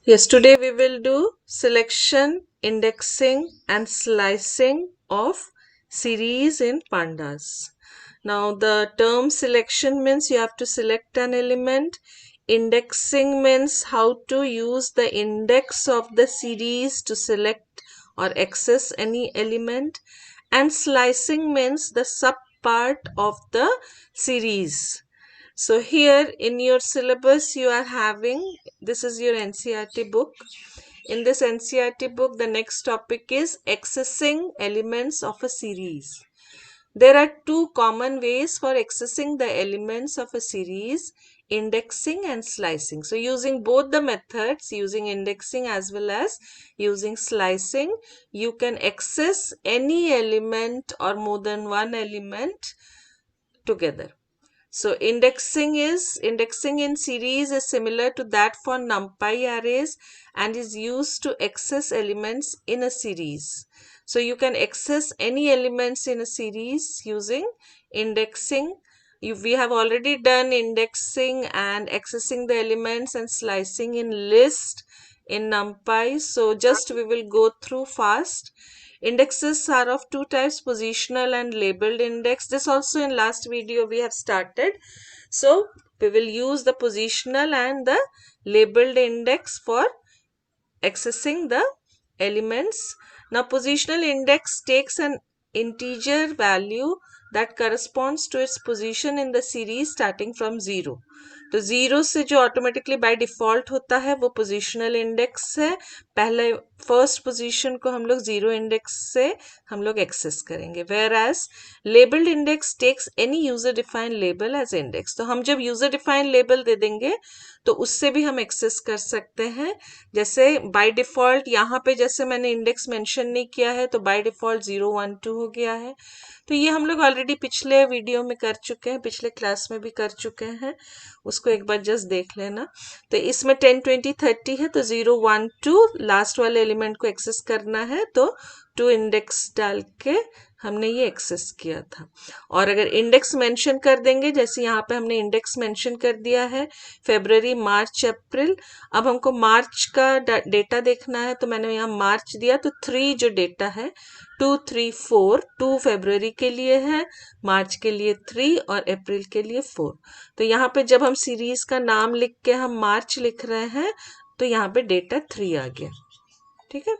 Yes, today we will do selection, indexing and slicing of series in pandas. Now the term selection means you have to select an element. Indexing means how to use the index of the series to select or access any element. And slicing means the subpart of the series. So here in your syllabus you are having, this is your NCERT book. In this NCERT book, the next topic is accessing elements of a series. There are two common ways for accessing the elements of a series, indexing and slicing. So using both the methods, using indexing as well as using slicing, you can access any element or more than one element together. So indexing in series is similar to that for NumPy arrays and is used to access elements in a series. So you can access any elements in a series using indexing. We have already done indexing and accessing the elements and slicing in list in NumPy. So just we will go through fast. Indexes are of two types, positional and labeled index. This also in last video we have started. So we will use the positional and the labeled index for accessing the elements. Now positional index takes an integer value that corresponds to its position in the series starting from 0. तो 0 से जो automatically by default होता है वो positional index है. पहले first position को हम लोग 0 इंडेक्स से हम लोग एक्सेस करेंगे. Whereas labelled index takes any user defined label as index. तो हम जब यूजर डिफाइंड लेबल दे देंगे तो उससे भी हम एक्सेस कर सकते हैं. जैसे बाय डिफॉल्ट यहाँ पे जैसे मैंने इंडेक्स मेंशन नहीं किया है तो बाय डिफॉल्ट 0 1 2 हो गया है. तो ये हम लोग ऑलरेडी पिछले वीडियो में कर चुके हैं, पिछले क्लास में भी कर चुके हैं, उसको एक बार जस्ट देख लेना. तो इसमें 10 20 30 है तो 0 1 2 लास्ट वाले एलिमेंट को एक्सेस करना है तो 2 इंडेक्स डाल के हमने ये एक्सेस किया था. और अगर इंडेक्स मेंशन कर देंगे, जैसे यहाँ पे हमने इंडेक्स मेंशन कर दिया है फरवरी मार्च अप्रैल. अब हमको मार्च का डेटा देखना है तो मैंने यहाँ मार्च दिया तो 3 जो डेटा है 2 3 4 2 फरवरी के लिए है, मार्च के लिए 3 और अप्रैल के लिए 4. तो यहाँ पे जब हम सीरीज का नाम लिख के हम मार्च लिख रहे हैं तो यहाँ पे डेटा 3 आ गया. ठीक है.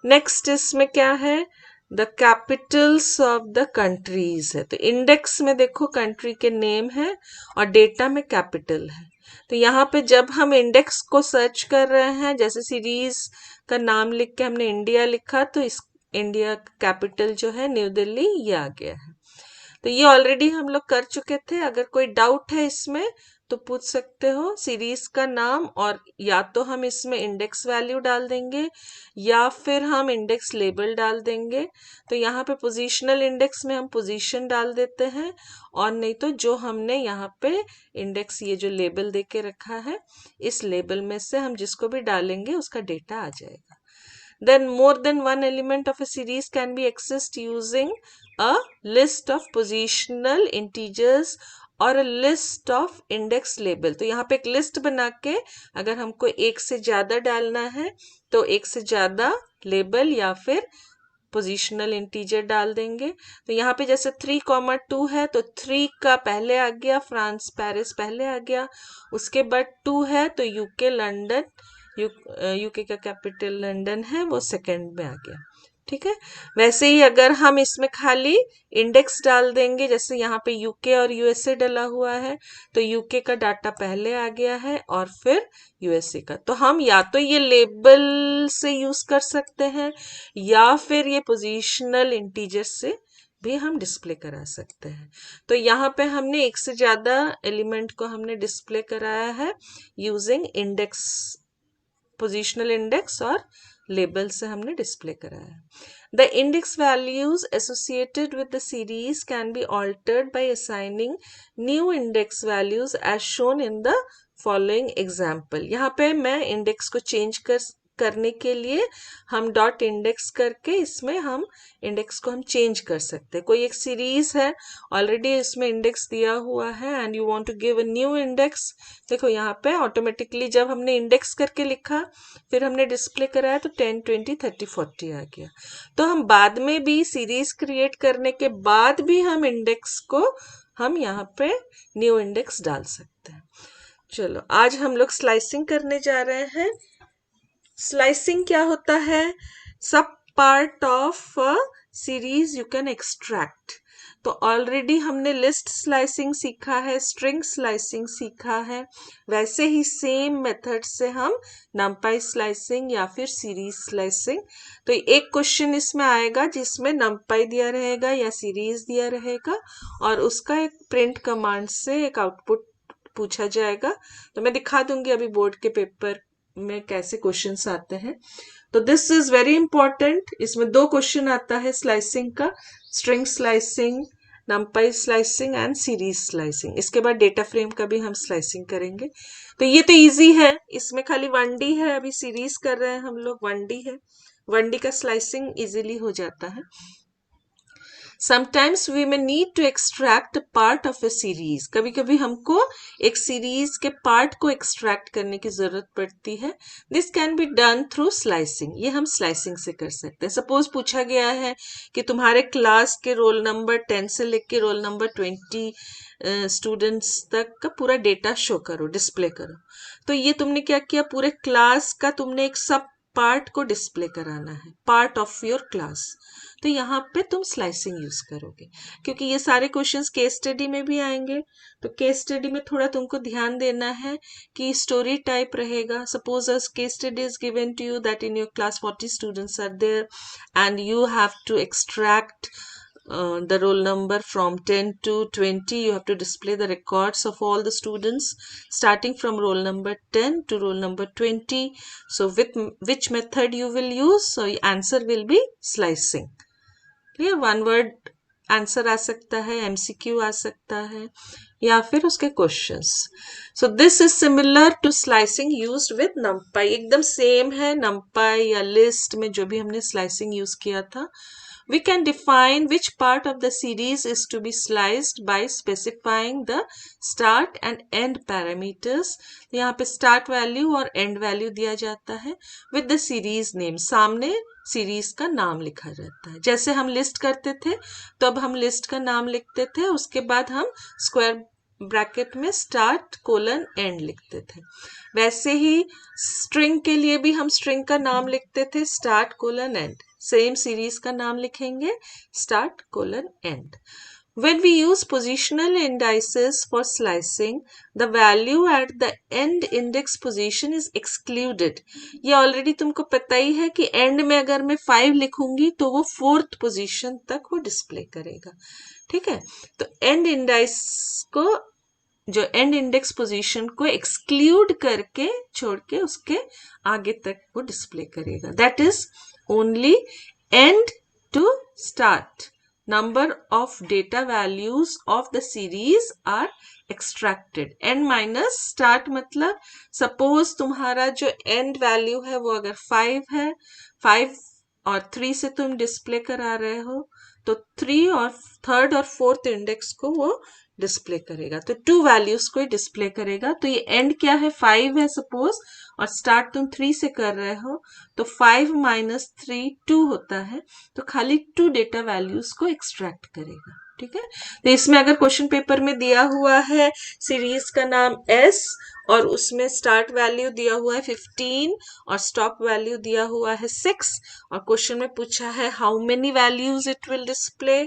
नेक्स्ट इसमें क्या है, the Capitals of the countries है. तो इंडेक्स में देखो कंट्री के नेम है और डेटा में कैपिटल है. तो यहाँ पे जब हम इंडेक्स को सर्च कर रहे हैं, जैसे सीरीज का नाम लिख के हमने इंडिया लिखा तो इस इंडिया कैपिटल जो है न्यू दिल्ली ये आ गया है. तो ये ऑलरेडी हम लोग कर चुके थे. अगर कोई डाउट है इसमें तो पूछ सकते हो. सीरीज का नाम और या तो हम इसमें इंडेक्स वैल्यू डाल देंगे या फिर हम इंडेक्स लेबल डाल देंगे. तो यहाँ पे पोजीशनल इंडेक्स में हम पोजीशन डाल देते हैं और नहीं तो जो हमने यहाँ पे इंडेक्स ये जो लेबल दे के रखा है इस लेबल में से हम जिसको भी डालेंगे उसका डेटा आ जाएगा. Then more than one element of a series can be accessed using a list of positional integers और a list of index label. तो यहाँ पे एक लिस्ट बना के अगर हमको एक से ज्यादा डालना है तो एक से ज्यादा लेबल या फिर पोजिशनल इंटीजर डाल देंगे. तो यहाँ पे जैसे 3,2 है तो 3 का पहले आ गया, फ्रांस पेरिस पहले आ गया, उसके बाद 2 है तो यूके लंदन, यूके का कैपिटल लंदन है वो सेकंड में आ गया. ठीक है. वैसे ही अगर हम इसमें खाली इंडेक्स डाल देंगे, जैसे यहाँ पे यूके और यूएसए डला हुआ है तो यूके का डाटा पहले आ गया है और फिर यूएसए का. तो हम या तो ये लेबल से यूज कर सकते हैं या फिर ये पोजीशनल इंटीजर से भी हम डिस्प्ले करा सकते हैं. तो यहाँ पे हमने एक से ज्यादा एलिमेंट को हमने डिस्प्ले कराया है यूजिंग इंडेक्स, पोजिशनल इंडेक्स और लेबल से हमने डिस्प्ले कराया है. The index values associated with the series can be altered by assigning new index values as shown in the following example. यहाँ पे मैं इंडेक्स को चेंज कर करने के लिए हम डॉट इंडेक्स करके इसमें हम इंडेक्स को हम चेंज कर सकते हैं। कोई एक सीरीज है, ऑलरेडी इसमें इंडेक्स दिया हुआ है and you want to give a new index. देखो यहाँ पे ऑटोमेटिकली जब हमने इंडेक्स करके लिखा फिर हमने डिस्प्ले कराया तो 10, 20, 30, 40 आ गया। तो हम बाद में भी सीरीज क्रिएट करने के बाद भी हम इंडेक्स को हम यहाँ पे न्यू इंडेक्स डाल सकते हैं। चलो आज हम लोग स्लाइसिंग करने जा रहे हैं। स्लाइसिंग क्या होता है? सब part of a series you can extract. तो ऑलरेडी हमने लिस्ट स्लाइसिंग सीखा है, स्ट्रिंग स्लाइसिंग सीखा है, वैसे ही सेम मेथड से हम नमपाई स्लाइसिंग या फिर सीरीज स्लाइसिंग। तो एक क्वेश्चन इसमें आएगा जिसमें नमपाई दिया रहेगा या सीरीज दिया रहेगा और उसका एक प्रिंट कमांड से एक आउटपुट पूछा जाएगा। तो मैं दिखा दूंगी अभी बोर्ड के पेपर में कैसे क्वेश्चंस आते हैं। तो दिस इज वेरी इंपॉर्टेंट। इसमें 2 क्वेश्चन आता है स्लाइसिंग का, string slicing, नमपाई slicing and series slicing. इसके बाद डेटा फ्रेम का भी हम स्लाइसिंग करेंगे। तो ये तो इजी है, इसमें खाली 1D है, अभी सीरीज कर रहे हैं हम लोग, 1D है। 1D का स्लाइसिंग इजीली हो जाता है। Sometimes we may need to extract a part of a series. कभी कभी हमको एक सीरीज के पार्ट को एक्सट्रैक्ट करने की जरूरत पड़ती है। This can be done through slicing. ये हम स्लाइसिंग से कर सकते हैं। सपोज पूछा गया है कि तुम्हारे क्लास के रोल नंबर 10 से लेके रोल नंबर 20 स्टूडेंट्स तक का पूरा डेटा शो करो, डिस्प्ले करो। तो ये तुमने क्या किया, पूरे क्लास का तुमने एक सब पार्ट को डिस्प्ले कराना है, पार्ट ऑफ योर क्लास। तो यहाँ पे तुम स्लाइसिंग यूज करोगे, क्योंकि ये सारे क्वेश्चंस केस स्टडी में भी आएंगे। तो केस स्टडी में थोड़ा तुमको ध्यान देना है कि स्टोरी टाइप रहेगा। Suppose a case study is given to you that in your class 40 students are there and you have to extract the roll number from 10 to 20. You have to display the records of all the students starting from roll number 10 to roll number 20. So with which method you will use? So answer will be slicing. Clear? One word answer आ सकता है, MCQ आ सकता है या फिर उसके questions. So this is similar to slicing used with numpy। एकदम सेम है numpy या लिस्ट में जो भी हमने स्लाइसिंग यूज किया था। We can define which part of the series is to be sliced by specifying the start and end parameters. यहाँ पे start value और end value दिया जाता है with the series name. सामने सीरीज का नाम लिखा रहता है। जैसे हम लिस्ट करते थे तो अब हम लिस्ट का नाम लिखते थे, उसके बाद हम स्क्वायर ब्रैकेट में स्टार्ट कोलन एंड लिखते थे। वैसे ही स्ट्रिंग के लिए भी हम स्ट्रिंग का नाम लिखते थे, start colon and. Same series का नाम लिखेंगे, start colon and. When we use positional indices for slicing, the value at the end index position is excluded. ये ऑलरेडी तुमको पता ही है कि एंड में अगर मैं 5 लिखूंगी तो वो 4th पोजीशन तक वो डिस्प्ले करेगा। ठीक है, तो एंड इंडेक्स को, जो एंड इंडेक्स पोजीशन को एक्सक्लूड करके छोड़ के उसके आगे तक वो डिस्प्ले करेगा। That is only and to start. Number of data values of the series are extracted. End minus start मतलब suppose तुम्हारा जो end value है वो अगर 5 है, 5 और 3 से तुम डिस्प्ले करा रहे हो तो 3 और 3rd और 4th इंडेक्स को वो डिस्प्ले करेगा। तो 2 वैल्यूज को डिस्प्ले करेगा। तो ये एंड क्या है, 5 है सपोज, और स्टार्ट तुम 3 से कर रहे हो तो 5 माइनस 3 2 होता है। तो खाली 2 डेटा वैल्यूज को एक्सट्रैक्ट करेगा। ठीक है, तो इसमें अगर क्वेश्चन पेपर में दिया हुआ है सीरीज का नाम S और उसमें स्टार्ट वैल्यू दिया हुआ है 15 और स्टॉप वैल्यू दिया हुआ है 6 और क्वेश्चन में पूछा है how many values it will display,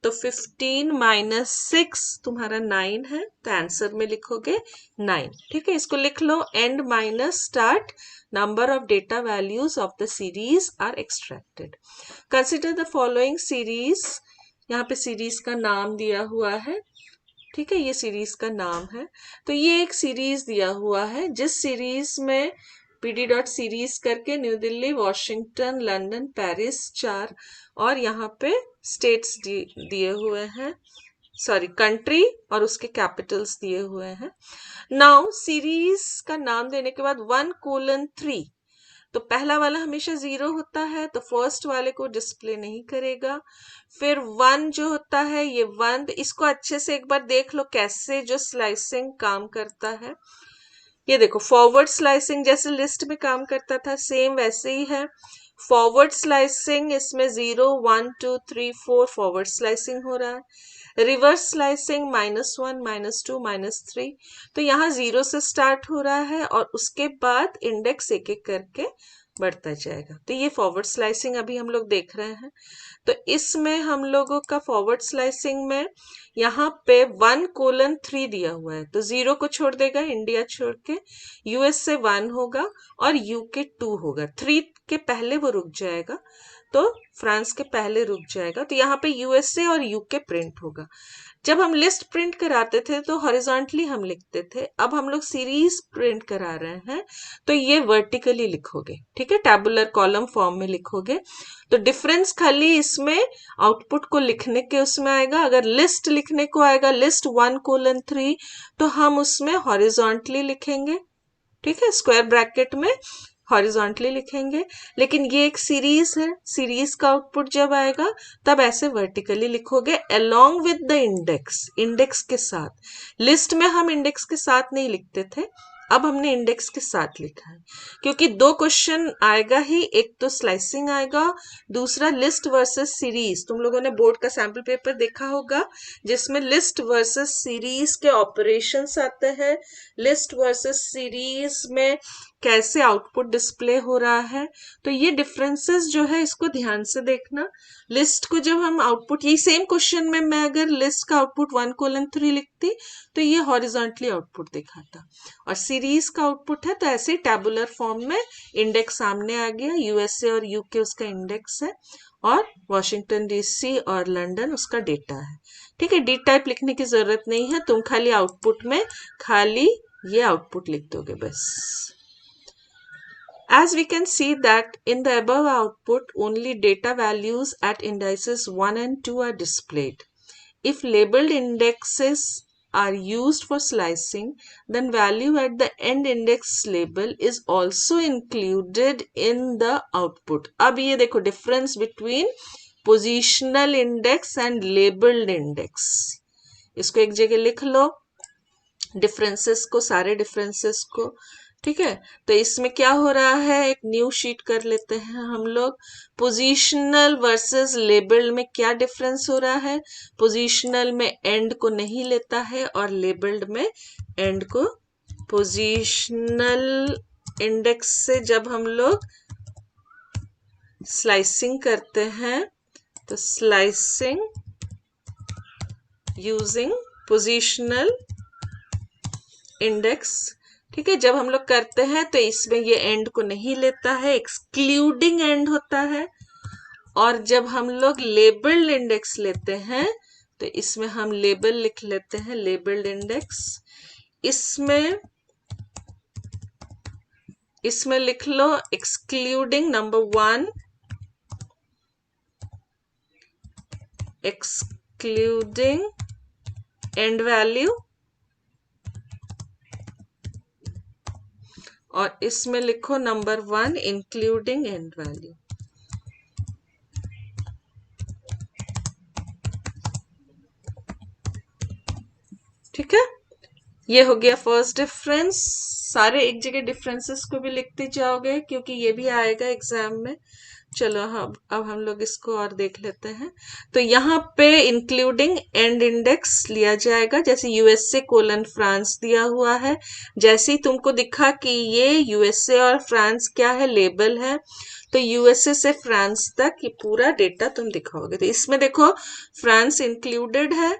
तो 15 माइनस 6 तुम्हारा 9 है, तो आंसर में लिखोगे 9। ठीक है, इसको लिख लो, end minus start, number of data values of the series are extracted. Consider the following series. यहाँ पे सीरीज का नाम दिया हुआ है। ठीक है, ये सीरीज का नाम है। तो ये एक सीरीज दिया हुआ है जिस सीरीज में pd.series करके new Delhi, Washington, London, Paris 4 और यहाँ पे स्टेट्स दिए हुए हैं, सॉरी कंट्री और उसके कैपिटल्स दिए हुए हैं। नाउ सीरीज का नाम देने के बाद 1:3 तो पहला वाला हमेशा 0 होता है, तो फर्स्ट वाले को डिस्प्ले नहीं करेगा। फिर 1 जो होता है ये 1, इसको अच्छे से एक बार देख लो कैसे जो स्लाइसिंग काम करता है। ये देखो फॉरवर्ड स्लाइसिंग जैसे लिस्ट में काम करता था सेम वैसे ही है। फॉरवर्ड स्लाइसिंग इसमें 0 1 2 3 4 फॉरवर्ड स्लाइसिंग हो रहा है। रिवर्स स्लाइसिंग -1 -2 -3, तो यहाँ 0 से स्टार्ट हो रहा है और उसके बाद इंडेक्स एक एक करके बढ़ता जाएगा। तो ये फॉरवर्ड स्लाइसिंग अभी हम लोग देख रहे हैं। तो इसमें हम लोगों का फॉरवर्ड स्लाइसिंग में यहाँ पे 1:3 दिया हुआ है, तो 0 को छोड़ देगा इंडिया छोड़ के, यूएस से 1 होगा और यूके 2 होगा। 3 के पहले वो रुक जाएगा, तो फ्रांस के पहले रुक जाएगा, तो यहाँ पे यूएसए और यूके प्रिंट होगा। जब हम लिस्ट प्रिंट कराते थे तो हॉरिजॉन्टली हम लिखते थे, अब हम लोग सीरीज प्रिंट करा रहे हैं तो ये वर्टिकली लिखोगे, ठीक है, टैबुलर कॉलम फॉर्म में लिखोगे। तो डिफरेंस खाली इसमें आउटपुट को लिखने के उसमें आएगा। अगर लिस्ट लिखने को आएगा लिस्ट 1:3, तो हम उसमें हॉरिजॉन्टली लिखेंगे, ठीक है, स्क्वायर ब्रैकेट में हॉरिजॉन्टली लिखेंगे। लेकिन ये एक सीरीज है, सीरीज का आउटपुट जब आएगा तब ऐसे वर्टिकली लिखोगे along with the index, index के साथ। लिस्ट में हम इंडेक्स के साथ नहीं लिखते थे, अब हमने इंडेक्स के साथ लिखा है, क्योंकि 2 क्वेश्चन आएगा ही, एक तो स्लाइसिंग आएगा, दूसरा लिस्ट वर्सेस सीरीज। तुम लोगों ने बोर्ड का सैंपल पेपर देखा होगा जिसमें लिस्ट वर्सेस सीरीज के ऑपरेशंस आते हैं, लिस्ट वर्सेस सीरीज में कैसे आउटपुट डिस्प्ले हो रहा है। तो ये डिफरेंसेस जो है इसको ध्यान से देखना। लिस्ट को जब हम आउटपुट, यही सेम क्वेश्चन में मैं अगर लिस्ट का आउटपुट 1:3 लिखती तो ये हॉरिजॉन्टली आउटपुट दिखाता, और सीरीज का आउटपुट है तो ऐसे टैबुलर फॉर्म में इंडेक्स सामने आ गया, यूएसए और यूके उसका इंडेक्स है और वॉशिंगटन डीसी और लंदन उसका डेटा है, ठीक है। डी टाइप लिखने की जरूरत नहीं है, तुम खाली आउटपुट में खाली ये आउटपुट लिख दोगे बस। As we can see that in the above output, only data values at indices 1 and 2 are displayed. If labeled indexes are used for slicing, then value at the end index label is also included in the output. अब ये देखो difference between positional index and labeled index. इसको एक जगह लिख लो, differences को, सारे differences को, ठीक है। तो इसमें क्या हो रहा है, एक न्यू शीट कर लेते हैं हम लोग। पोजीशनल वर्सेस लेबल्ड में क्या डिफरेंस हो रहा है, पोजीशनल में एंड को नहीं लेता है और लेबल्ड में एंड को। पोजीशनल इंडेक्स से जब हम लोग स्लाइसिंग करते हैं तो स्लाइसिंग यूजिंग पोजीशनल इंडेक्स, ठीक है, जब हम लोग करते हैं तो इसमें ये एंड को नहीं लेता है, एक्सक्लूडिंग एंड होता है। और जब हम लोग लेबल्ड इंडेक्स लेते हैं तो इसमें हम लेबल लिख लेते हैं, लेबल्ड इंडेक्स। इसमें लिख लो excluding number 1, excluding end value, और इसमें लिखो नंबर 1 इंक्लूडिंग एंड वैल्यू। ठीक है, ये हो गया फर्स्ट डिफरेंस। सारे एक जगह डिफरेंसेस को भी लिखते जाओगे क्योंकि ये भी आएगा एग्जाम में। चलो अब हम लोग इसको और देख लेते हैं। तो यहाँ पे इंक्लूडिंग एंड इंडेक्स लिया जाएगा, जैसे यूएसए कोलन फ्रांस दिया हुआ है, जैसे ही तुमको दिखा कि ये यूएसए और फ्रांस क्या है, लेबल है, तो यूएसए से फ्रांस तक ये पूरा डेटा तुम दिखाओगे। तो इसमें देखो फ्रांस इंक्लूडेड है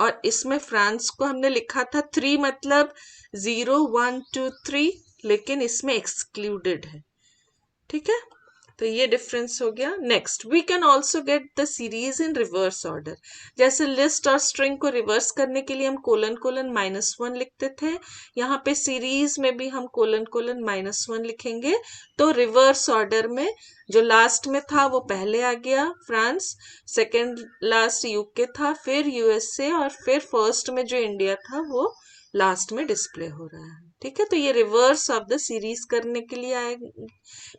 और इसमें फ्रांस को हमने लिखा था 3 मतलब 0 1 2 3, लेकिन इसमें एक्सक्लूडेड है, ठीक है। तो ये डिफरेंस हो गया। Next, we can also get the series in reverse order. जैसे लिस्ट और स्ट्रिंग को रिवर्स करने के लिए हम कोलन कोलन -1 लिखते थे, यहाँ पे सीरीज में भी हम कोलन कोलन -1 लिखेंगे। तो रिवर्स ऑर्डर में जो लास्ट में था वो पहले आ गया फ्रांस, सेकेंड लास्ट यूके था, फिर यूएसए, और फिर फर्स्ट में जो इंडिया था वो लास्ट में डिस्प्ले हो रहा है। ठीक है, तो ये रिवर्स ऑफ द सीरीज करने के लिए आए,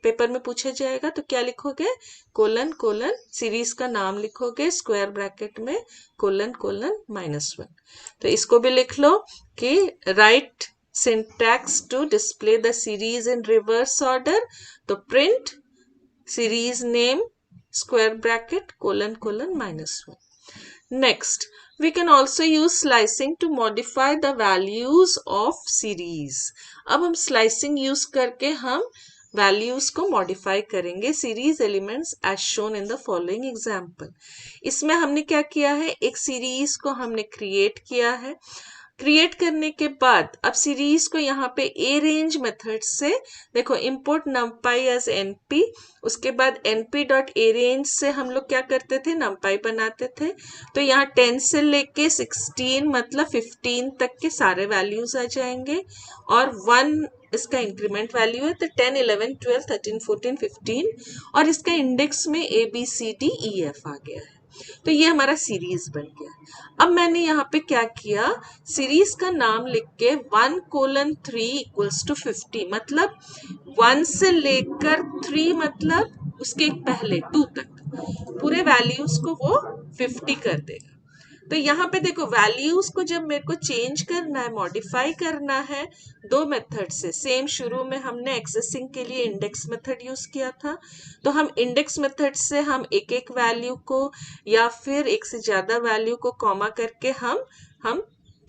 पेपर में पूछा जाएगा। तो क्या लिखोगे, कोलन कोलन सीरीज का नाम लिखोगे, स्क्वायर ब्रैकेट में कोलन कोलन -1। तो इसको भी लिख लो कि right syntax to display the series in reverse order. तो print series name square bracket colon colon -1. Next, we can also use slicing to modify the values of series. अब हम slicing use करके हम values को modify करेंगे series elements as shown in the following example. इसमें हमने क्या किया है, एक series को हमने create किया है। क्रिएट करने के बाद अब सीरीज को यहाँ पे ए रेंज मेथड से देखो इंपोर्ट numpy एज np, उसके बाद np.arange से हम लोग क्या करते थे, numpy बनाते थे। तो यहाँ 10 से लेके 16 मतलब 15 तक के सारे वैल्यूज आ जाएंगे और 1 इसका इंक्रीमेंट वैल्यू है। तो 10 11 12 13 14 15 और इसका इंडेक्स में ABCDEF आ गया है। तो ये हमारा सीरीज बन गया। अब मैंने यहाँ पे क्या किया, सीरीज का नाम लिख के 1:3 = 50, मतलब 1 से लेकर 3 मतलब उसके पहले 2 तक पूरे वैल्यूज को वो 50 कर देगा। तो यहाँ पे देखो वैल्यूज को जब मेरे को चेंज करना है, मॉडिफाई करना है, दो मेथड से सेम, शुरू में हमने एक्सेसिंग के लिए इंडेक्स मेथड यूज किया था। तो हम इंडेक्स मेथड से हम एक एक वैल्यू को या फिर एक से ज्यादा वैल्यू को कॉमा करके हम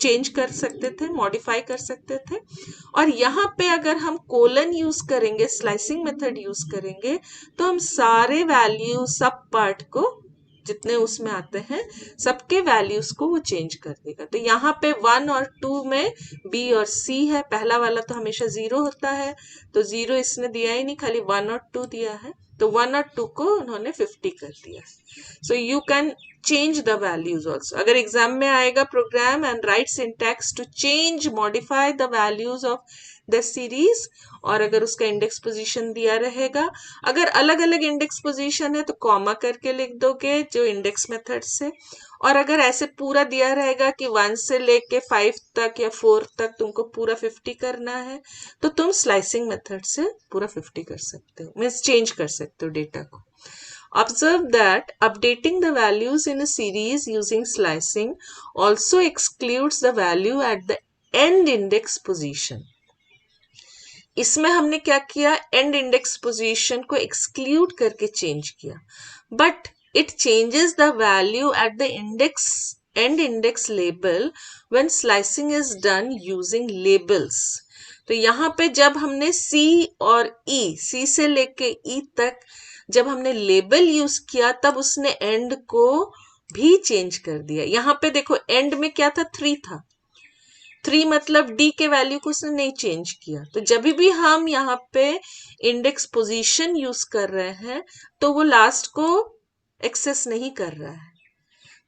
चेंज कर सकते थे, मॉडिफाई कर सकते थे। और यहाँ पे अगर हम कोलन यूज करेंगे, स्लाइसिंग मेथड यूज करेंगे, तो हम सारे वैल्यू सब पार्ट को जितने उसमें आते हैं सबके वैल्यूज को वो चेंज कर देगा। तो यहाँ पे 1 और 2 में B और C है, पहला वाला तो हमेशा 0 होता है, तो 0 इसने दिया ही नहीं, खाली 1 और 2 दिया है। तो 1 और 2 को उन्होंने 50 कर दिया। So you can change the values also. अगर एग्जाम में आएगा program and write syntax to change modify the values of the series, और अगर उसका इंडेक्स पोजीशन दिया रहेगा, अगर अलग अलग इंडेक्स पोजीशन है तो कॉमा करके लिख दोगे जो इंडेक्स मेथड से, और अगर ऐसे पूरा दिया रहेगा कि 1 से लेके 5 तक या 4 तक तुमको पूरा 50 करना है, तो तुम स्लाइसिंग मेथड से पूरा 50 कर सकते हो, मीन्स चेंज कर सकते हो डेटा को। Observe that updating the values in a series using slicing also excludes the value at the end index position. इसमें हमने क्या किया, एंड इंडेक्स पोजीशन को एक्सक्लूड करके चेंज किया, but it changes the value at the index and index label when slicing is done using labels. तो यहाँ पे जब हमने C और E, C से लेके E तक जब हमने लेबल यूज किया, तब उसने एंड को भी चेंज कर दिया। यहाँ पे देखो एंड में क्या था, 3 था, 3 मतलब D के वैल्यू को उसने नहीं चेंज किया। तो जब भी हम यहाँ पे इंडेक्स पोजीशन यूज कर रहे हैं तो वो लास्ट को एक्सेस नहीं कर रहा है।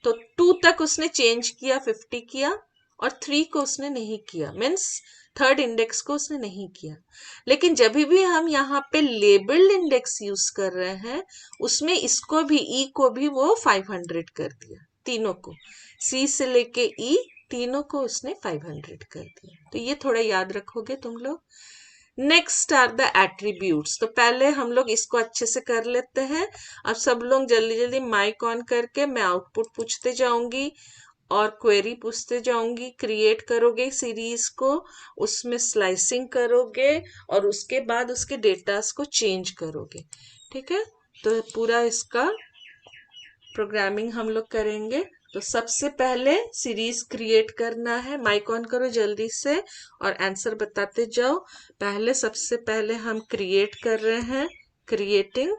तो 2 तक उसने चेंज किया, 50 किया, और 3 को उसने नहीं किया, मीन्स थर्ड इंडेक्स को उसने नहीं किया। लेकिन जब भी हम यहाँ पे लेबल्ड इंडेक्स यूज कर रहे हैं, उसमें इसको भी, E को भी वो 500 कर दिया, तीनों को, C से लेके E तीनों को उसने 500 कर दिया। तो ये थोड़ा याद रखोगे तुम लोग। Next are the attributes. तो पहले हम लोग इसको अच्छे से कर लेते हैं। अब सब लोग जल्दी जल्दी माइक ऑन करके मैं आउटपुट पूछते जाऊंगी और क्वेरी पूछते जाऊंगी। क्रिएट करोगे सीरीज को, उसमें स्लाइसिंग करोगे और उसके बाद उसके डेटास को चेंज करोगे। ठीक है, तो पूरा इसका प्रोग्रामिंग हम लोग करेंगे। तो सबसे पहले सीरीज क्रिएट करना है। माइक ऑन करो जल्दी से और आंसर बताते जाओ। पहले सबसे पहले हम क्रिएट कर रहे हैं, क्रिएटिंग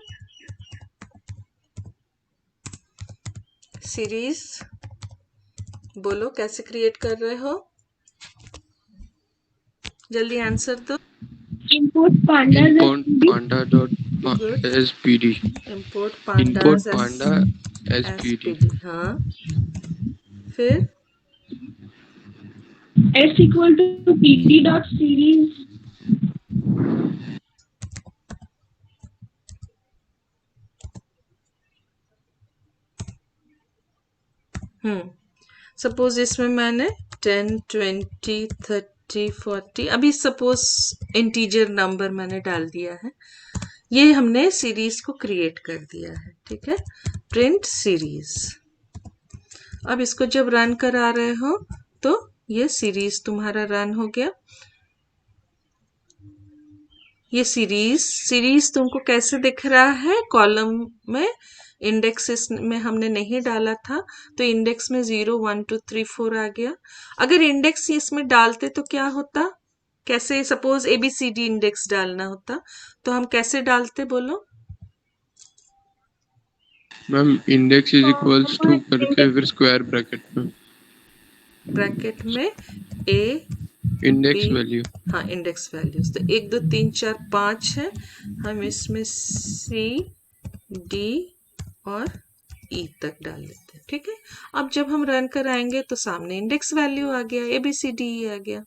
सीरीज। बोलो कैसे क्रिएट कर रहे हो, जल्दी आंसर दो। Import pandas panda.spd. import Import pandas panda spd. हाँ, फिर s equal to pt.series. Suppose इसमें मैंने 10 20 30 40 अभी सपोज इंटीजर नंबर मैंने डाल दिया है, ये हमने सीरीज को क्रिएट कर दिया है, ठीक है। Print series. अब इसको जब रन करा रहे हो तो ये सीरीज तुम्हारा रन हो गया। ये सीरीज तुमको कैसे दिख रहा है? कॉलम में इंडेक्स में हमने नहीं डाला था तो इंडेक्स में 0 1 2 3 4 आ गया। अगर इंडेक्स इसमें डालते तो क्या होता? कैसे? सपोज ABCD इंडेक्स डालना होता तो हम कैसे डालते, बोलो? Ma'am index is equals to करके फिर स्क्वायर ब्रैकेट में A इंडेक्स B, वैल्यू। हाँ इंडेक्स वैल्यूज, तो 1 2 3 4 5 है, हम इसमें C D और E तक डाल देते हैं, ठीक है। अब जब हम रन कराएंगे तो सामने इंडेक्स वैल्यू आ गया, ABCDE आ गया,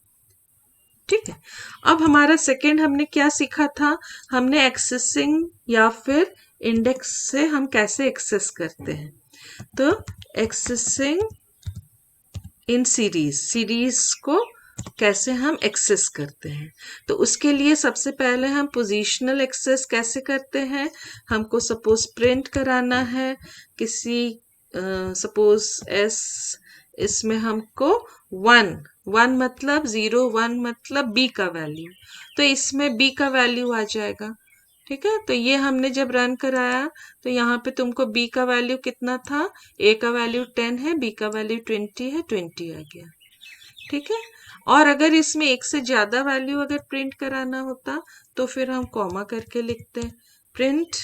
ठीक है। अब हमारा सेकेंड हमने क्या सीखा था? हमने एक्सेसिंग या फिर इंडेक्स से हम कैसे एक्सेस करते हैं, तो एक्सेसिंग इन सीरीज को कैसे हम एक्सेस करते हैं। तो उसके लिए सबसे पहले हम पोजीशनल एक्सेस कैसे करते हैं? हमको सपोज प्रिंट कराना है किसी सपोज S, इसमें हमको 1 मतलब 0 1 मतलब B का वैल्यू, तो इसमें B का वैल्यू आ जाएगा, ठीक है। तो ये हमने जब रन कराया तो यहाँ पे तुमको B का वैल्यू कितना था? A का वैल्यू 10 है, B का वैल्यू 20 है, 20 आ गया, ठीक है। और अगर इसमें एक से ज्यादा वैल्यू अगर प्रिंट कराना होता तो फिर हम कॉमा करके लिखते हैं प्रिंट,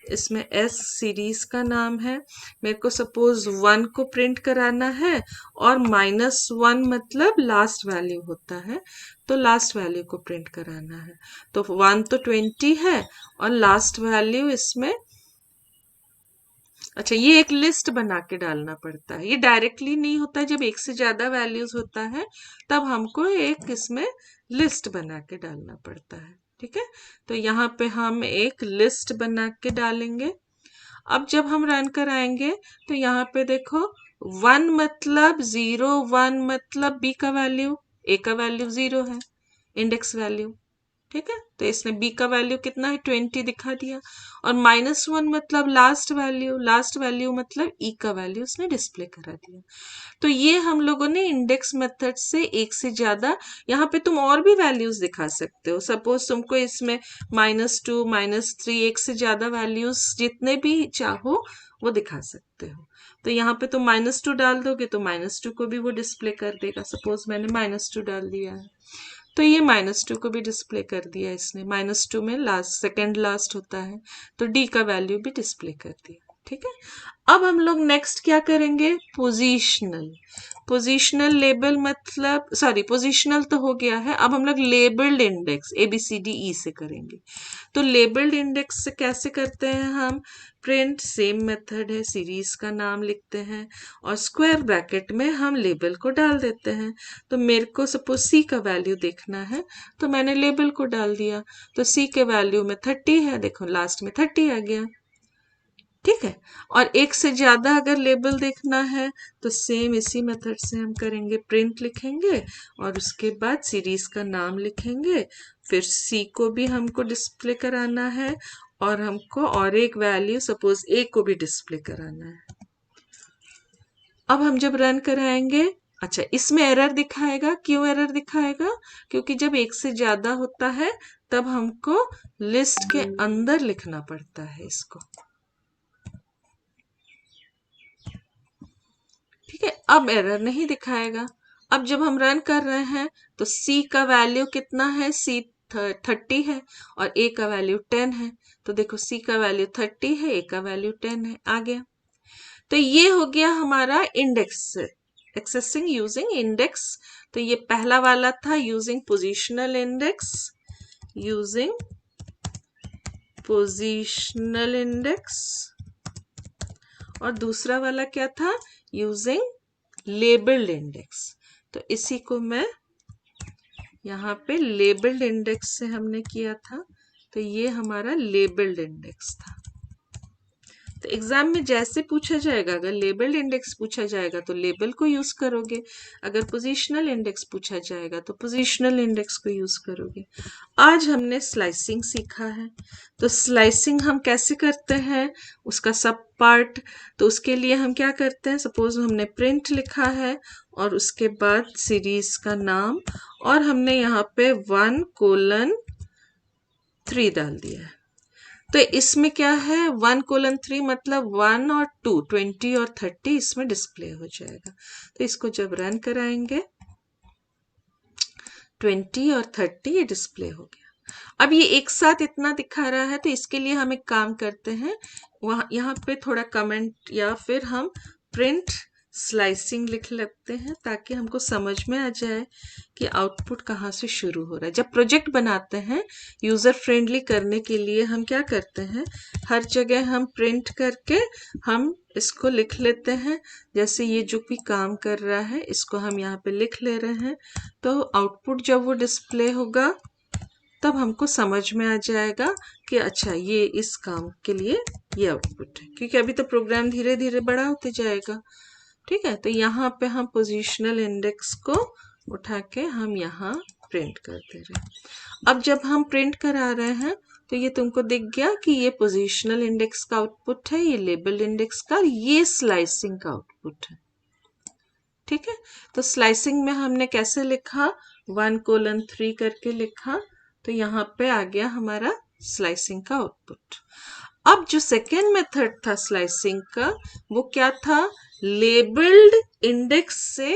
इसमें S सीरीज का नाम है, मेरे को सपोज 1 को प्रिंट कराना है और -1 मतलब लास्ट वैल्यू होता है, तो लास्ट वैल्यू को प्रिंट कराना है। तो 1 तो 20 है और लास्ट वैल्यू इसमें, अच्छा ये एक लिस्ट बना के डालना पड़ता है, ये डायरेक्टली नहीं होता है। जब एक से ज्यादा वैल्यूज होता है तब हमको एक इसमें लिस्ट बना के डालना पड़ता है, ठीक है। तो यहाँ पे हम एक लिस्ट बना के डालेंगे। अब जब हम रन कराएंगे तो यहाँ पे देखो 1 मतलब 0 1 मतलब B का वैल्यू, A का वैल्यू 0 है, इंडेक्स वैल्यू, ठीक है। तो इसने B का वैल्यू कितना है? 20 दिखा दिया। और -1 मतलब लास्ट वैल्यू मतलब E का वैल्यू उसने डिस्प्ले करा दिया। तो ये हम लोगों ने इंडेक्स मेथड से एक से ज्यादा, यहाँ पे तुम और भी वैल्यूज दिखा सकते हो। सपोज तुमको इसमें -2 -3 एक से ज्यादा वैल्यूज जितने भी चाहो वो दिखा सकते हो। तो यहाँ पे तुम -2 डाल दोगे तो -2 को भी वो डिस्प्ले कर देगा। सपोज मैंने -2 डाल दिया है तो ये -2 को भी डिस्प्ले कर दिया इसने। -2 में लास्ट सेकेंड लास्ट होता है तो D का वैल्यू भी डिस्प्ले कर दिया, ठीक है। अब हम लोग नेक्स्ट क्या करेंगे? पोजीशनल लेबल मतलब पोजीशनल तो हो गया है, अब हम लोग लेबल्ड इंडेक्स ABCDE से करेंगे। तो लेबल्ड इंडेक्स से कैसे करते हैं हम? प्रिंट, सेम मेथड है, सीरीज का नाम लिखते हैं और स्क्वायर ब्रैकेट में हम लेबल को डाल देते हैं। तो मेरे को सपोज C का वैल्यू देखना है तो मैंने लेबल को डाल दिया, तो C के वैल्यू में 30 है, देखो लास्ट में 30 आ गया, ठीक है। और एक से ज्यादा अगर लेबल देखना है तो सेम इसी मेथड से हम करेंगे, प्रिंट लिखेंगे और उसके बाद सीरीज का नाम लिखेंगे, फिर C को भी हमको डिस्प्ले कराना है और हमको और एक वैल्यू सपोज A को भी डिस्प्ले कराना है। अब हम जब रन कराएंगे, अच्छा इसमें एरर दिखाएगा, क्यों एरर दिखाएगा? क्योंकि जब एक से ज्यादा होता है तब हमको लिस्ट के अंदर लिखना पड़ता है इसको, ठीक है। अब एरर नहीं दिखाएगा। अब जब हम रन कर रहे हैं तो C का वैल्यू कितना है? C 30 है और A का वैल्यू 10 है, तो देखो C का वैल्यू 30 है, A का वैल्यू 10 है, आ गया। तो ये हो गया हमारा इंडेक्स, एक्सेसिंग यूजिंग इंडेक्स। तो ये पहला वाला था यूजिंग पोजीशनल इंडेक्स, और दूसरा वाला क्या था? Using labelled index. तो इसी को मैं यहाँ पे लेबल्ड इंडेक्स से हमने किया था, तो ये हमारा लेबल्ड इंडेक्स था। तो एग्जाम में जैसे पूछा जाएगा, अगर लेबल्ड इंडेक्स पूछा जाएगा तो लेबल को यूज करोगे, अगर पोजीशनल इंडेक्स पूछा जाएगा तो पोजीशनल इंडेक्स को यूज करोगे। आज हमने स्लाइसिंग सीखा है, तो स्लाइसिंग हम कैसे करते हैं, उसका सब पार्ट। तो उसके लिए हम क्या करते हैं, सपोज हमने प्रिंट लिखा है और उसके बाद सीरीज का नाम, और हमने यहाँ पे 1:3 डाल दिया है। तो इसमें क्या है, 1:3 मतलब 1 और 2, 20 और 30 इसमें डिस्प्ले हो जाएगा। तो इसको जब रन कराएंगे 20 और 30 ये डिस्प्ले हो गया। अब ये एक साथ इतना दिखा रहा है, तो इसके लिए हम एक काम करते हैं, वहां यहाँ पे थोड़ा कमेंट या फिर हम प्रिंट स्लाइसिंग लिख लेते हैं, ताकि हमको समझ में आ जाए कि आउटपुट कहाँ से शुरू हो रहा है। जब प्रोजेक्ट बनाते हैं यूजर फ्रेंडली करने के लिए हम क्या करते हैं, हर जगह हम प्रिंट करके हम इसको लिख लेते हैं। जैसे ये जो भी काम कर रहा है इसको हम यहाँ पे लिख ले रहे हैं, तो आउटपुट जब वो डिस्प्ले होगा तब हमको समझ में आ जाएगा कि अच्छा ये इस काम के लिए ये आउटपुट है, क्योंकि अभी तो प्रोग्राम धीरे धीरे बड़ा होते जाएगा। ठीक है, तो यहाँ पे हम पोजीशनल इंडेक्स को उठा के हम यहाँ प्रिंट कर दे रहे हैं। अब जब हम प्रिंट करा रहे हैं तो ये तुमको दिख गया कि ये पोजीशनल इंडेक्स का आउटपुट है, ये लेबल इंडेक्स का, ये स्लाइसिंग का आउटपुट है। ठीक है, तो स्लाइसिंग में हमने कैसे लिखा, 1:3 करके लिखा, तो यहाँ पे आ गया हमारा स्लाइसिंग का आउटपुट। अब जो सेकेंड मेथड था स्लाइसिंग का, वो क्या था, लेबल्ड इंडेक्स से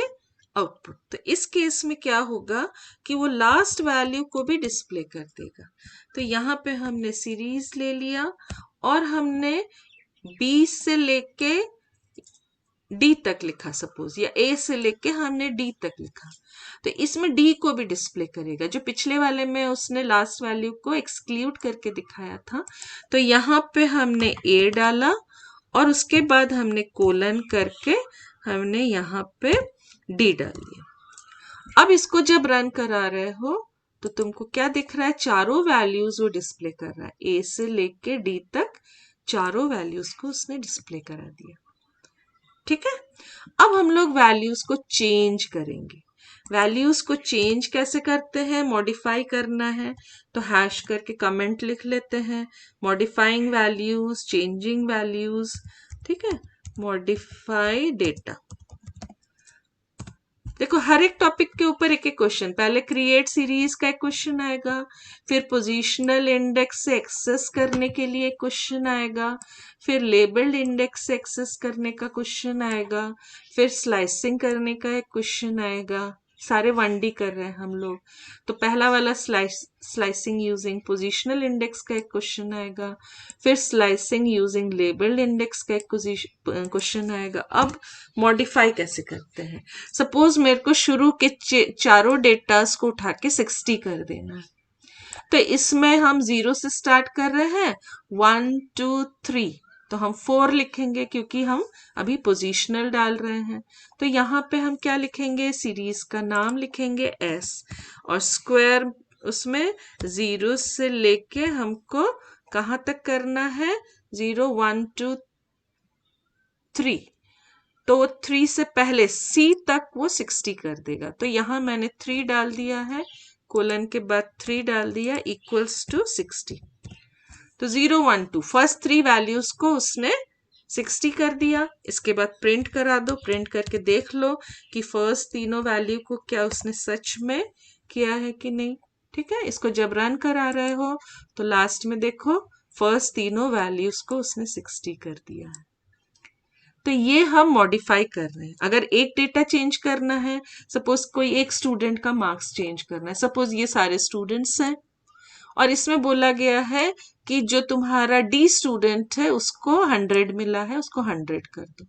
आउटपुट। तो इस केस में क्या होगा कि वो लास्ट वैल्यू को भी डिस्प्ले कर देगा। तो यहाँ पे हमने सीरीज ले लिया और हमने बी से लेके डी तक लिखा सपोज, या ए से लेके हमने डी तक लिखा, तो इसमें डी को भी डिस्प्ले करेगा। जो पिछले वाले में उसने लास्ट वैल्यू को एक्सक्लूड करके दिखाया था, तो यहाँ पे हमने ए डाला और उसके बाद हमने कोलन करके हमने यहाँ पे डी डाल दिया। अब इसको जब रन करा रहे हो तो तुमको क्या दिख रहा है, चारों वैल्यूज वो डिस्प्ले कर रहा है, ए से लेके डी तक चारों वैल्यूज को उसने डिस्प्ले करा दिया। ठीक है, अब हम लोग वैल्यूज को चेंज करेंगे। वैल्यूज को चेंज कैसे करते हैं, मॉडिफाई करना है तो हैश करके कमेंट लिख लेते हैं, मॉडिफाइंग वैल्यूज, चेंजिंग वैल्यूज। ठीक है, मॉडिफाई डेटा। देखो हर एक टॉपिक के ऊपर एक एक क्वेश्चन, पहले क्रिएट सीरीज का एक क्वेश्चन आएगा, फिर पोजीशनल इंडेक्स से एक्सेस करने के लिए क्वेश्चन आएगा, फिर लेबल्ड इंडेक्स से एक्सेस करने का क्वेश्चन आएगा, फिर स्लाइसिंग करने का एक क्वेश्चन आएगा। सारे 1D कर रहे हैं हम लोग, तो पहला वाला स्लाइसिंग यूजिंग पोजीशनल इंडेक्स का एक क्वेश्चन आएगा, फिर स्लाइसिंग यूजिंग लेबल्ड इंडेक्स का एक क्वेश्चन आएगा। अब मॉडिफाई कैसे करते हैं, सपोज मेरे को शुरू के चारों डेटास को उठा के 60 कर देना है, तो इसमें हम 0 से स्टार्ट कर रहे हैं, 1 2 3, तो हम 4 लिखेंगे क्योंकि हम अभी पोजीशनल डाल रहे हैं। तो यहाँ पे हम क्या लिखेंगे, सीरीज का नाम लिखेंगे S, और स्क्वायर उसमें 0 से लेके हमको कहाँ तक करना है, 0 1 2 3, तो 3 से पहले C तक वो 60 कर देगा। तो यहाँ मैंने 3 डाल दिया है, कोलन के बाद 3 डाल दिया, इक्वल्स टू 60। तो 0 1 2 फर्स्ट 3 वैल्यूज को उसने 60 कर दिया। इसके बाद प्रिंट करा दो, प्रिंट करके देख लो कि फर्स्ट तीनों वैल्यू को क्या उसने सच में किया है कि नहीं। ठीक है, इसको जब रन करा रहे हो तो लास्ट में देखो फर्स्ट तीनों वैल्यूज को उसने 60 कर दिया है। तो ये हम मॉडिफाई कर रहे हैं। अगर एक डेटा चेंज करना है, सपोज कोई एक स्टूडेंट का मार्क्स चेंज करना है, सपोज ये सारे स्टूडेंट्स हैं और इसमें बोला गया है कि जो तुम्हारा डी स्टूडेंट है उसको 100 मिला है, उसको 100 कर दो।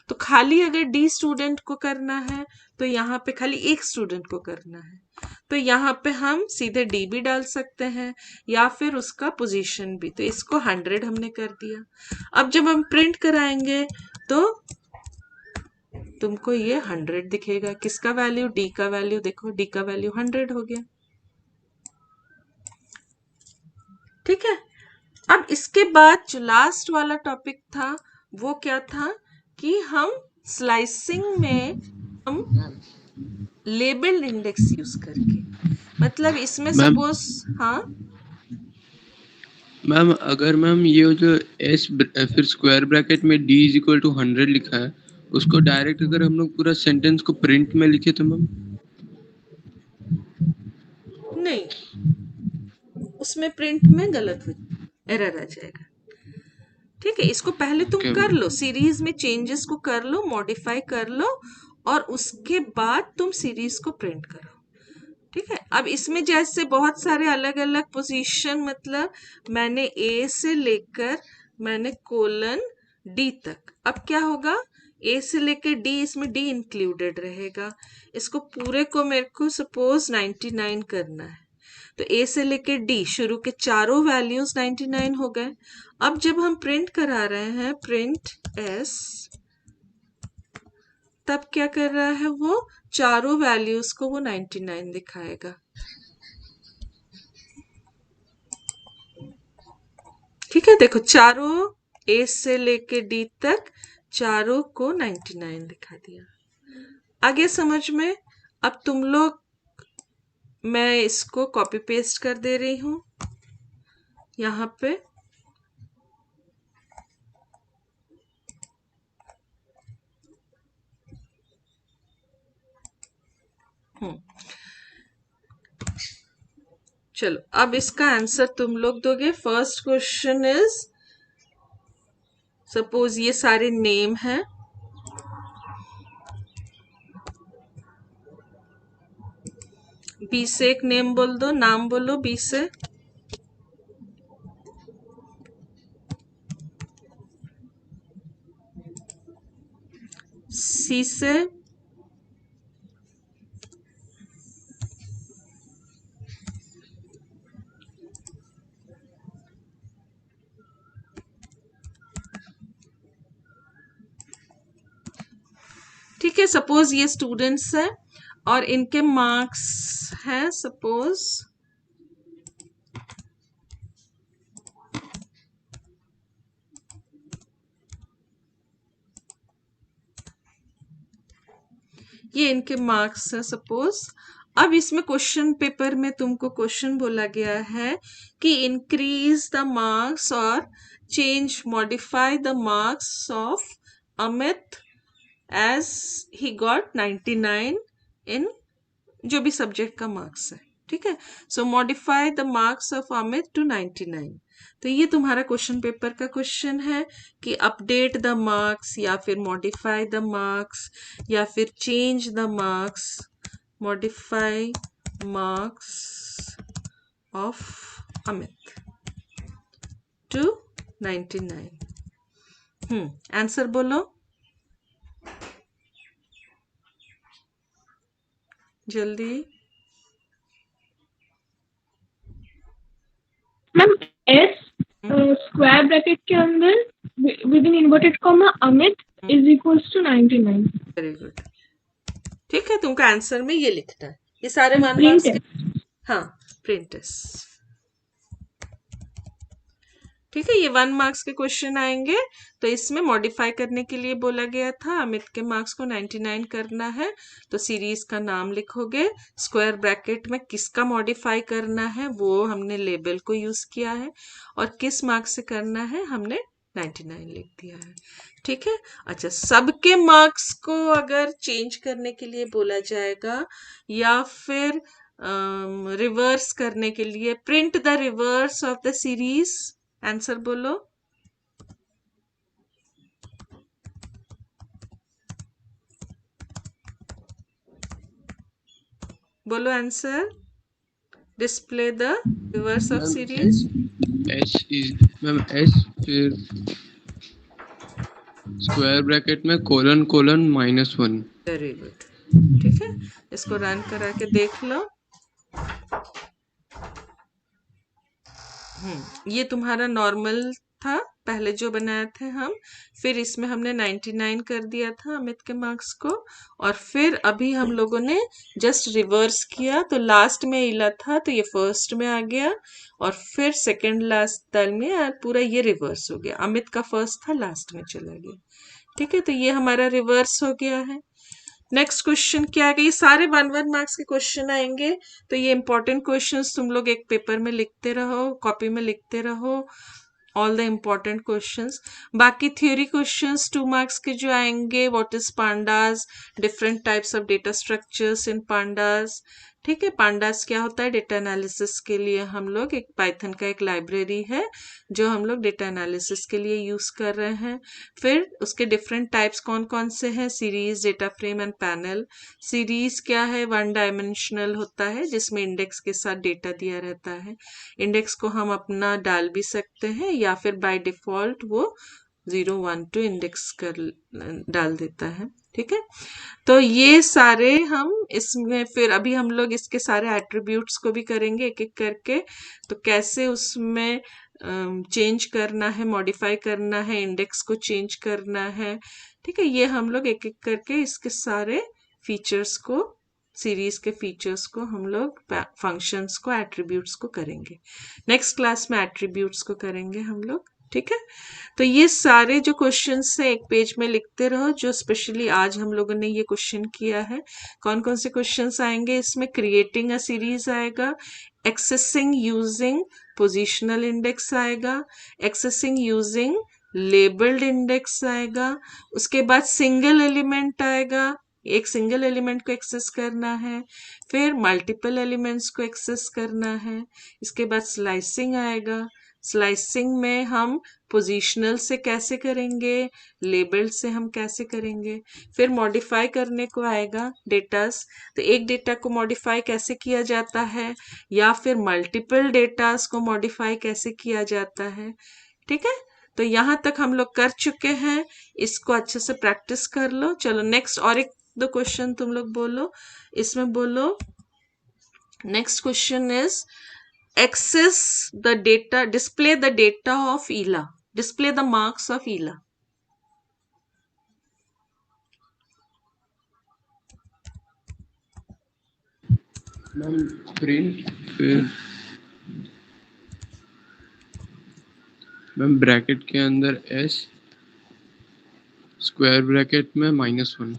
तो खाली अगर डी स्टूडेंट को करना है तो यहाँ पे खाली एक स्टूडेंट को करना है, तो यहाँ पे हम सीधे डी भी डाल सकते हैं या फिर उसका पोजीशन भी। तो इसको 100 हमने कर दिया। अब जब हम प्रिंट कराएंगे तो तुमको ये 100 दिखेगा। किसका वैल्यू, डी का वैल्यू, देखो डी का वैल्यू 100 हो गया। ठीक है, अब इसके बाद जो लास्ट वाला टॉपिक था वो क्या था कि हम स्लाइसिंग में हम लेबल्ड इंडेक्स यूज करके, मतलब इसमें मैम सपोज, हाँ मैम अगर मैम ये जो एस फिर स्क्वायर ब्रैकेट में डी इज इक्वल टू 100 लिखा है, उसको डायरेक्ट अगर हम लोग पूरा सेंटेंस को प्रिंट में लिखे तो मैम नहीं, उसमें प्रिंट में गलत हो, एरर आ जाएगा। ठीक है, इसको पहले तुम ओके कर मैम। लो, सीरीज में चेंजेस को कर लो, मॉडिफाई कर लो, और उसके बाद तुम सीरीज को प्रिंट करो। ठीक है, अब इसमें जैसे बहुत सारे अलग अलग पोजीशन, मतलब मैंने ए से लेकर मैंने कोलन डी तक, अब क्या होगा, ए से लेकर डी, इसमें डी इंक्लूडेड रहेगा। इसको पूरे को मेरे को सपोज 99 करना है, तो ए से लेकर डी शुरू के चारों वैल्यूज 99 हो गए। अब जब हम प्रिंट करा रहे हैं, प्रिंट एस, तब क्या कर रहा है, वो चारों वैल्यूज को वो 99 दिखाएगा। ठीक है, देखो चारों ए से लेके डी तक चारों को 99 दिखा दिया। आगे समझ में? अब तुम लोग, मैं इसको कॉपी पेस्ट कर दे रही हूं यहाँ पे। चलो, अब इसका आंसर तुम लोग दोगे। फर्स्ट क्वेश्चन इज, सपोज ये सारे नेम हैं, बी से एक नेम बोल दो, नाम बोलो बी से। सी से, ठीक है, सपोज ये स्टूडेंट्स हैं और इनके मार्क्स हैं सपोज ये इनके मार्क्स है सपोज। अब इसमें क्वेश्चन पेपर में तुमको क्वेश्चन बोला गया है कि इंक्रीज द मार्क्स और change, modify the marks of Amit as he got 99 in जो भी सब्जेक्ट का मार्क्स है। ठीक है, so modify the marks of Amit to 99। तो ये तुम्हारा क्वेश्चन पेपर का क्वेश्चन है कि अपडेट द मार्क्स, या फिर मॉडिफाई द मार्क्स, या फिर change the marks, modify marks of Amit to 99। Answer बोलो जल्दी। मैम एस स्क्वायर ब्रैकेट के अंदर within inverted comma Amit is equals to 99। Very good. ठीक है, तुमको आंसर में ये लिखना है, ये सारे वन प्रिंट मार्क्स है। के, हाँ प्रिंटेस। ठीक है, ये 1 मार्क्स के क्वेश्चन आएंगे। तो इसमें मॉडिफाई करने के लिए बोला गया था, अमित के मार्क्स को 99 करना है, तो सीरीज का नाम लिखोगे, स्क्वायर ब्रैकेट में किसका मॉडिफाई करना है वो हमने लेबल को यूज किया है, और किस मार्क्स से करना है हमने 99 लिख दिया है। ठीक है, अच्छा, सबके मार्क्स को अगर चेंज करने के लिए बोला जाएगा, या फिर रिवर्स करने के लिए, print the reverse of the series, answer बोलो। बोलो answer. Display the reverse of series. S is ma'am S फिर स्क्वायर ब्रैकेट में कोलन कोलन -1। Very good. ठीक है, इसको रन करा के देख लो। ये तुम्हारा नॉर्मल था पहले जो बनाए थे हम, फिर इसमें हमने 99 कर दिया था अमित के मार्क्स को, और फिर अभी हम लोगों ने जस्ट रिवर्स किया, तो लास्ट में इला था तो ये फर्स्ट में आ गया, और फिर सेकंड लास्ट दाल में पूरा ये रिवर्स हो गया, अमित का फर्स्ट था लास्ट में चला गया। ठीक है, तो ये हमारा रिवर्स हो गया है। नेक्स्ट क्वेश्चन क्या है, ये सारे 1-1 मार्क्स के क्वेश्चन आएंगे, तो ये इंपॉर्टेंट क्वेश्चंस तुम लोग एक पेपर में लिखते रहो, कॉपी में लिखते रहो, ऑल द इम्पॉर्टेंट क्वेश्चंस। बाकी थ्योरी क्वेश्चंस 2 मार्क्स के जो आएंगे, what is pandas, different types of data structures in pandas. ठीक है, पांडास क्या होता है, डेटा एनालिसिस के लिए हम लोग एक पाइथन का एक लाइब्रेरी है जो हम लोग डेटा एनालिसिस के लिए यूज कर रहे हैं। फिर उसके डिफरेंट टाइप्स कौन कौन से हैं, series, data frame and panel. Series क्या है, 1 डायमेंशनल होता है जिसमें इंडेक्स के साथ डेटा दिया रहता है, इंडेक्स को हम अपना डाल भी सकते हैं या फिर बाय डिफॉल्ट वो 0, 1, 2 इंडेक्स कर डाल देता है। ठीक है, तो ये सारे हम इसमें, फिर अभी हम लोग इसके सारे एट्रीब्यूट्स को भी करेंगे एक एक करके, तो कैसे उसमें चेंज करना है, मॉडिफाई करना है, इंडेक्स को चेंज करना है। ठीक है, ये हम लोग एक एक करके इसके सारे फीचर्स को, सीरीज के फीचर्स को हम लोग, फंक्शंस को, एट्रीब्यूट्स को करेंगे। नेक्स्ट क्लास में एट्रीब्यूट्स को करेंगे हम लोग। ठीक है, तो ये सारे जो क्वेश्चंस है एक पेज में लिखते रहो, जो स्पेशली आज हम लोगों ने ये क्वेश्चन किया है। कौन कौन से क्वेश्चंस आएंगे इसमें, क्रिएटिंग अ सीरीज आएगा, एक्सेसिंग यूजिंग पोजिशनल इंडेक्स आएगा, एक्सेसिंग यूजिंग लेबल्ड इंडेक्स आएगा, उसके बाद सिंगल एलिमेंट आएगा, एक सिंगल एलिमेंट को एक्सेस करना है, फिर मल्टीपल एलिमेंट्स को एक्सेस करना है, इसके बाद स्लाइसिंग आएगा, स्लाइसिंग में हम पोजीशनल से कैसे करेंगे, लेबल्ड से हम कैसे करेंगे, फिर मॉडिफाई करने को आएगा डेटास, तो एक डेटा को मॉडिफाई कैसे किया जाता है या फिर मल्टीपल डेटास को मॉडिफाई कैसे किया जाता है। ठीक है, तो यहाँ तक हम लोग कर चुके हैं, इसको अच्छे से प्रैक्टिस कर लो। चलो नेक्स्ट और एक दो क्वेश्चन तुम लोग बोलो, इसमें बोलो, next question is access the data, display the data of ELA, display the marks of ELA. Ma'am print, फिर मैम ब्रैकेट के अंदर s, स्क्वायर ब्रैकेट में -1।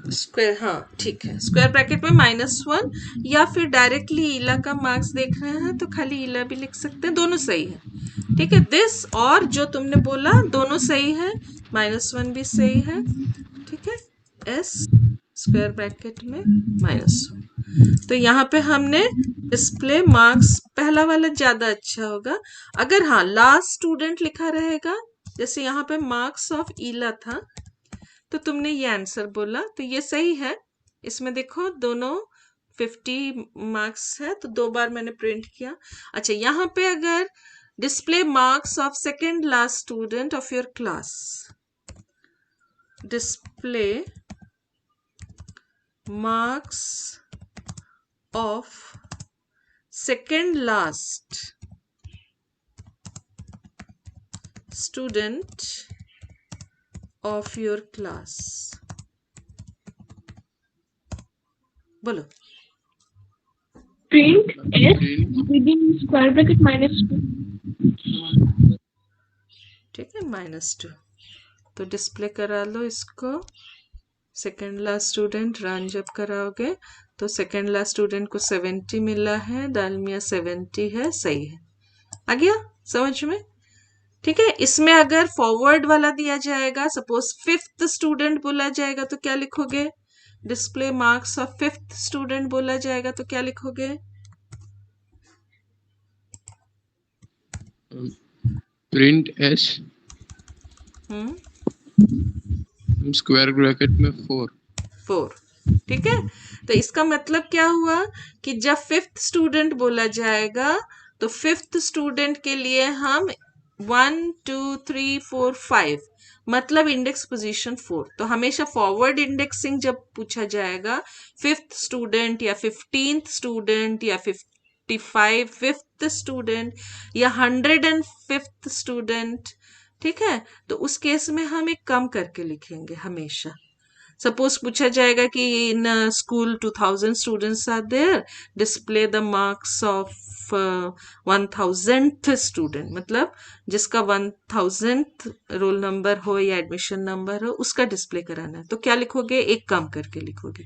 स्क्वायर, हाँ ठीक है, स्क्वायर ब्रैकेट में -1, या फिर डायरेक्टली ईला का मार्क्स देख रहे हैं तो खाली ईला भी लिख सकते हैं, दोनों सही है। ठीक है, दिस और जो तुमने बोला दोनों सही है, -1 भी सही है। ठीक है, s स्क्वायर ब्रैकेट में -1, तो यहाँ पे हमने डिस्प्ले मार्क्स, पहला वाला ज्यादा अच्छा होगा। अगर हाँ लास्ट स्टूडेंट लिखा रहेगा, जैसे यहाँ पे मार्क्स ऑफ ईला था, तो तुमने ये आंसर बोला, तो ये सही है। इसमें देखो दोनों 50 मार्क्स है, तो 2 बार मैंने प्रिंट किया। अच्छा, यहाँ पे अगर display marks of second last student of your class, display marks of second last student of your class, बोलो। print s within square bracket -2. ठीक है, -2, तो डिस्प्ले करा लो इसको। सेकेंड लास्ट स्टूडेंट रन जब कराओगे तो सेकेंड लास्ट स्टूडेंट को 70 मिला है, दालमिया 70 है, सही है। आ गया समझ में? ठीक है, इसमें अगर फॉरवर्ड वाला दिया जाएगा, सपोज 5th स्टूडेंट बोला जाएगा तो क्या लिखोगे, display marks of 5th student बोला जाएगा तो क्या लिखोगे, प्रिंट s स्क्वायर ब्रैकेट में 4। ठीक है, तो इसका मतलब क्या हुआ कि जब 5th स्टूडेंट बोला जाएगा तो 5th स्टूडेंट के लिए हम 1 2 3 4 5, मतलब इंडेक्स पोजीशन 4, तो हमेशा फॉरवर्ड इंडेक्सिंग जब पूछा जाएगा 5th स्टूडेंट या 15th स्टूडेंट या 55 फिफ्थ स्टूडेंट या 105th स्टूडेंट, ठीक है, तो उस केस में हम एक कम करके लिखेंगे हमेशा। सपोज पूछा जाएगा कि in school 2000 students are there, display the marks of 1000th student, मतलब जिसका 1000th रोल नंबर हो या एडमिशन नंबर हो उसका डिस्प्ले कराना है, तो क्या लिखोगे, एक कम करके लिखोगे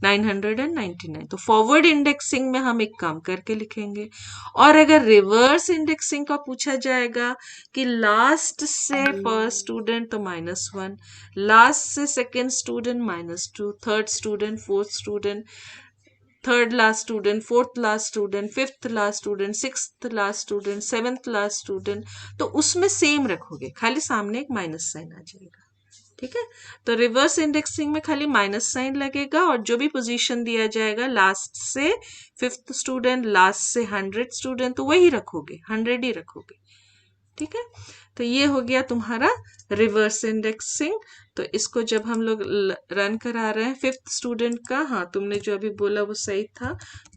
999। तो फॉरवर्ड इंडेक्सिंग में हम एक कम करके लिखेंगे। और अगर रिवर्स इंडेक्सिंग का पूछा जाएगा कि लास्ट से फर्स्ट स्टूडेंट तो -1, लास्ट से second student -2, third student, fourth student, third last student, fourth last student, fifth last student, sixth last student, seventh last student, तो उसमें सेम रखोगे, खाली सामने एक माइनस साइन आ जाएगा, ठीक है। तो रिवर्स इंडेक्सिंग में खाली माइनस साइन लगेगा और जो भी पोजीशन दिया जाएगा लास्ट से फिफ्थ स्टूडेंट, लास्ट से 100 स्टूडेंट, तो वही रखोगे, 100 ही रखोगे, ठीक है। तो ये हो गया तुम्हारा रिवर्स इंडेक्सिंग। तो इसको जब हम लोग रन करा रहे हैं फिफ्थ स्टूडेंट का, हाँ तुमने जो अभी बोला वो सही था,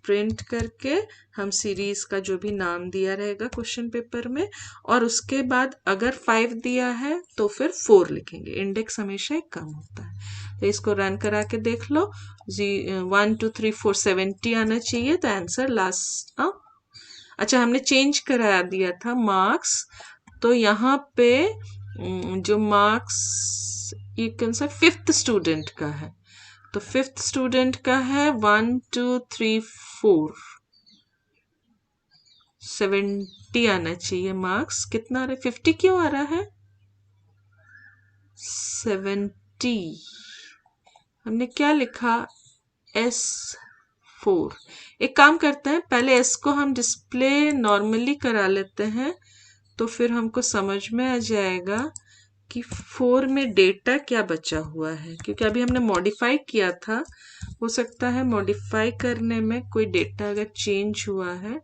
प्रिंट करके हम सीरीज का जो भी नाम दिया रहेगा क्वेश्चन पेपर में, और उसके बाद अगर 5 दिया है तो फिर 4 लिखेंगे, इंडेक्स हमेशा एक कम होता है। तो इसको रन करा के देख लो, 1 2 3 4 70 आना चाहिए, तो आंसर लास्ट, अच्छा हमने चेंज करा दिया था मार्क्स, तो यहाँ पे जो मार्क्स ये कौन सा फिफ्थ स्टूडेंट का है, तो फिफ्थ स्टूडेंट का है 1 2 3 4 70 आना चाहिए मार्क्स, कितना आ रहा है, 50 क्यों आ रहा है, 70, हमने क्या लिखा, S4। एक काम करते हैं, पहले S को हम डिस्प्ले नॉर्मली करा लेते हैं, तो फिर हमको समझ में आ जाएगा कि 4 में डेटा क्या बचा हुआ है, क्योंकि अभी हमने मॉडिफाई किया था, हो सकता है मॉडिफाई करने में कोई डेटा अगर चेंज हुआ है,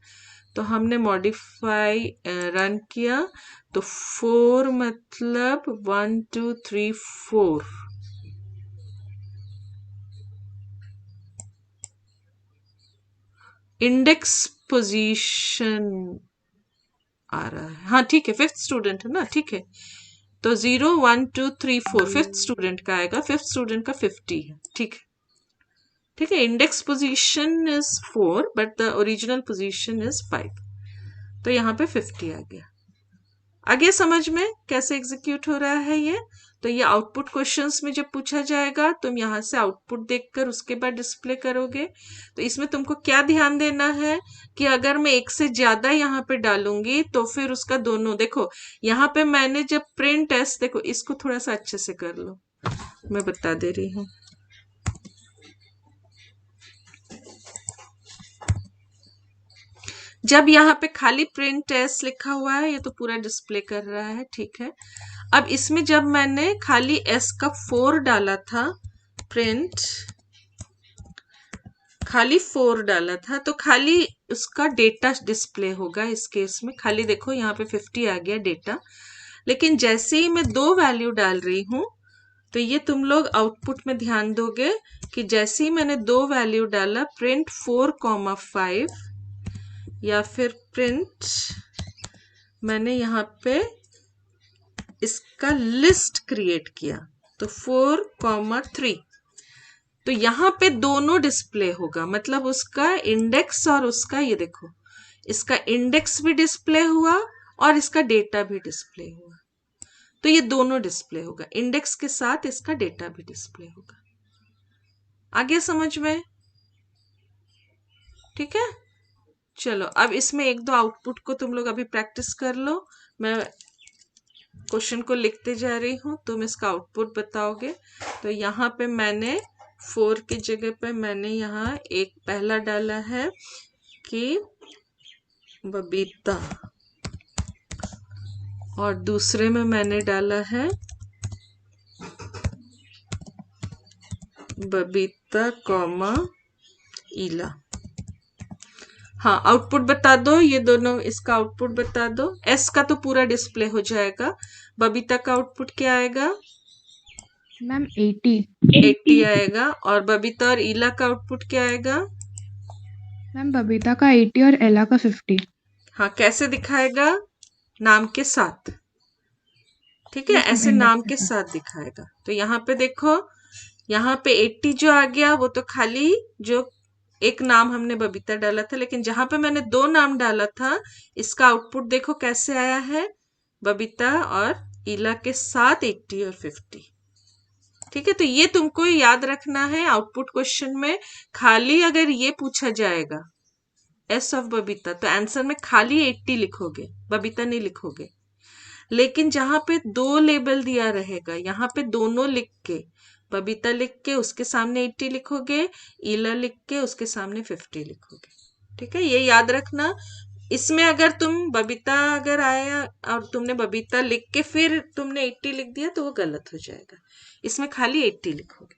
तो हमने मॉडिफाई रन किया, तो 4 मतलब 1 2 3 4, इंडेक्स पोजीशन आ रहा है, हाँ ठीक है, फिफ्थ स्टूडेंट है ना, ठीक है, तो 0 1 2 3 4 फिफ्थ स्टूडेंट का आएगा, फिफ्थ स्टूडेंट का 50 है, ठीक है, ठीक है। Index position is 4 but the original position is 5, तो यहाँ पे 50 आ गया। आगे समझ में कैसे एग्जीक्यूट हो रहा है ये, तो ये आउटपुट क्वेश्चंस में जब पूछा जाएगा तुम यहाँ से आउटपुट देखकर उसके बाद डिस्प्ले करोगे। तो इसमें तुमको क्या ध्यान देना है कि अगर मैं एक से ज्यादा यहाँ पे डालूंगी तो फिर उसका दोनों, देखो यहाँ पे मैंने जब प्रिंट एस, देखो इसको थोड़ा सा अच्छे से कर लो, मैं बता दे रही हूँ, जब यहाँ पे खाली प्रिंट एस लिखा हुआ है ये तो पूरा डिस्प्ले कर रहा है, ठीक है। अब इसमें जब मैंने खाली एस का 4 डाला था, प्रिंट खाली 4 डाला था, तो खाली उसका डेटा डिस्प्ले होगा इस केस में, खाली देखो यहाँ पे 50 आ गया डेटा। लेकिन जैसे ही मैं 2 वैल्यू डाल रही हूं, तो ये तुम लोग आउटपुट में ध्यान दोगे कि जैसे ही मैंने 2 वैल्यू डाला, प्रिंट 4,5 या फिर प्रिंट मैंने यहाँ पे इसका लिस्ट क्रिएट किया, तो 4,3, तो यहाँ पे दोनों डिस्प्ले होगा, मतलब उसका इंडेक्स और उसका, ये देखो इसका इंडेक्स भी डिस्प्ले हुआ और इसका डेटा भी डिस्प्ले हुआ, तो ये दोनों डिस्प्ले होगा, इंडेक्स के साथ इसका डेटा भी डिस्प्ले होगा। आगे समझ में, ठीक है। चलो अब इसमें 1-2 आउटपुट को तुम लोग अभी प्रैक्टिस कर लो, मैं क्वेश्चन को लिखते जा रही हूँ, तुम इसका आउटपुट बताओगे। तो यहाँ पे मैंने 4 की जगह पे मैंने यहाँ एक पहला डाला है कि बबीता, और दूसरे में मैंने डाला है बबीता कॉमा ईला। हाँ आउटपुट बता दो, ये दोनों इसका आउटपुट बता दो। एस का तो पूरा डिस्प्ले हो जाएगा, बबीता का आउटपुट क्या आएगा मैम 80 80 आएगा, और बबीता और ईला का आउटपुट क्या आएगा मैम बबीता का 80 और एला का 50। हाँ, कैसे दिखाएगा? नाम के साथ, ठीक है, यस मैम, ऐसे इंडेक्स नाम के के साथ। साथ दिखाएगा। तो यहाँ पे देखो, यहाँ पे 80 जो आ गया वो तो खाली जो एक नाम हमने बबीता डाला था, लेकिन जहां पे मैंने 2 नाम डाला था, इसका आउटपुट देखो कैसे आया है, बबीता और इला के साथ 80 और 50। ठीक है, तो ये तुमको याद रखना है आउटपुट क्वेश्चन में। खाली अगर ये पूछा जाएगा एस ऑफ बबीता, तो आंसर में खाली 80 लिखोगे, बबीता नहीं लिखोगे। लेकिन जहां पे 2 लेबल दिया रहेगा, यहाँ पे दोनों लिख के, बबीता लिख के उसके सामने 80 लिखोगे, इला लिख के उसके सामने 50 लिखोगे। ठीक है, ये याद रखना। इसमें अगर तुम बबीता अगर आया और तुमने बबीता लिख के फिर तुमने 80 लिख दिया तो वो गलत हो जाएगा। इसमें खाली 80 लिखोगे।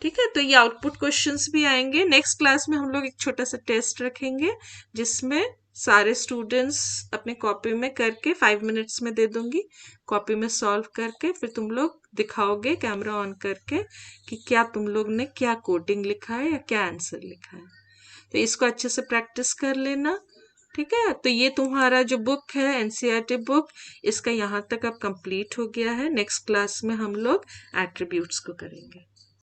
ठीक है, तो ये आउटपुट क्वेश्चंस भी आएंगे। नेक्स्ट क्लास में हम लोग एक छोटा सा टेस्ट रखेंगे जिसमें सारे स्टूडेंट्स अपने कॉपी में करके 5 मिनट्स में दे दूंगी, कॉपी में सॉल्व करके फिर तुम लोग दिखाओगे कैमरा ऑन करके कि क्या तुम लोग ने क्या कोडिंग लिखा है या क्या आंसर लिखा है। तो इसको अच्छे से प्रैक्टिस कर लेना। ठीक है, तो ये तुम्हारा जो बुक है एनसीईआरटी बुक, इसका यहाँ तक अब कंप्लीट हो गया है। नेक्स्ट क्लास में हम लोग एट्रीब्यूट्स को करेंगे।